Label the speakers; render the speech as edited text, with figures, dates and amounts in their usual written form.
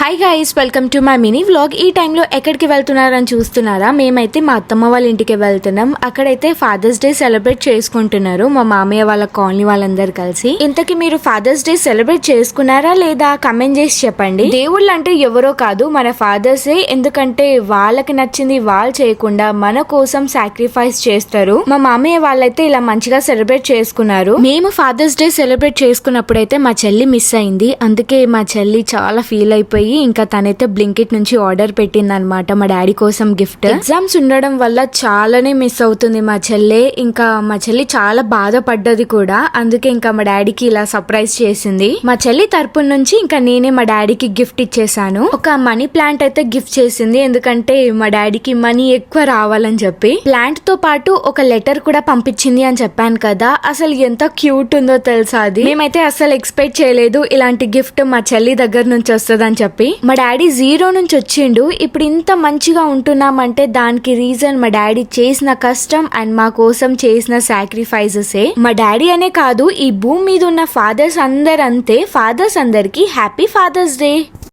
Speaker 1: Hi guys, welcome to my mini vlog. ఈ టైంలో ఎక్కడికి వెళ్తున్నారని చూస్తున్నారా? మేమైతే మా అత్తమ్మ వాళ్ళ ఇంటికి వెళ్తున్నాం. అక్కడైతే ఫాదర్స్ డే సెలబ్రేట్ చేసుకుంటున్నారు మా మామయ్య వాళ్ళ కాలనీ వాళ్ళందరూ కలిసి. ఇంతకీ మీరు ఫాదర్స్ డే సెలబ్రేట్ చేసుకున్నారా లేదా కమెంట్ చేసి చెప్పండి. దేవుళ్ళు అంటే ఎవరో కాదు, మన ఫాదర్సే. ఎందుకంటే వాళ్ళకి నచ్చింది వాళ్ళు చేయకుండా మన కోసం సాక్రిఫైస్ చేస్తారు. మా మామయ్య వాళ్ళైతే ఇలా మంచిగా సెలబ్రేట్ చేసుకున్నారు. మేము ఫాదర్స్ డే సెలబ్రేట్ చేసుకున్నప్పుడైతే మా చెల్లి మిస్ అయింది. అందుకే మా చెల్లి చాలా ఫీల్ అయిపోయి ఇంకా తనైతే బ్లింకిట్ నుంచి ఆర్డర్ పెట్టింది అనమాట మా డాడీ కోసం గిఫ్ట్. ఎగ్జామ్స్ ఉండడం వల్ల చాలానే మిస్ అవుతుంది మా చెల్లి. ఇంకా మా చెల్లి చాలా బాధపడ్డది కూడా. అందుకే ఇంకా మా డాడీకి ఇలా సర్ప్రైజ్ చేసింది. మా చెల్లి తరపు నుంచి ఇంకా నేనే మా డాడీకి గిఫ్ట్ ఇచ్చేసాను. ఒక మనీ ప్లాంట్ అయితే గిఫ్ట్ చేసింది, ఎందుకంటే మా డాడీకి మనీ ఎక్కువ రావాలని చెప్పి. ప్లాంట్ తో పాటు ఒక లెటర్ కూడా పంపించింది అని చెప్పాను కదా, అసలు ఎంత క్యూట్ ఉందో తెలుసా అది. మేమైతే అసలు ఎక్స్పెక్ట్ చేయలేదు ఇలాంటి గిఫ్ట్ మా చెల్లి దగ్గర నుంచి వస్తుందని చెప్పి. మా డాడీ 0 నుంచి వచ్చిండు. ఇప్పుడు ఇంత మంచిగా ఉంటున్నామంటే దానికి రీజన్ మా డాడీ చేసిన కష్టం అండ్ మా కోసం చేసిన సాక్రిఫైజెస్. మా డాడీ అనే కాదు, ఈ భూమి మీద ఉన్న ఫాదర్స్ అందరు అంతే. ఫాదర్స్ అందరికి హ్యాపీ ఫాదర్స్ డే.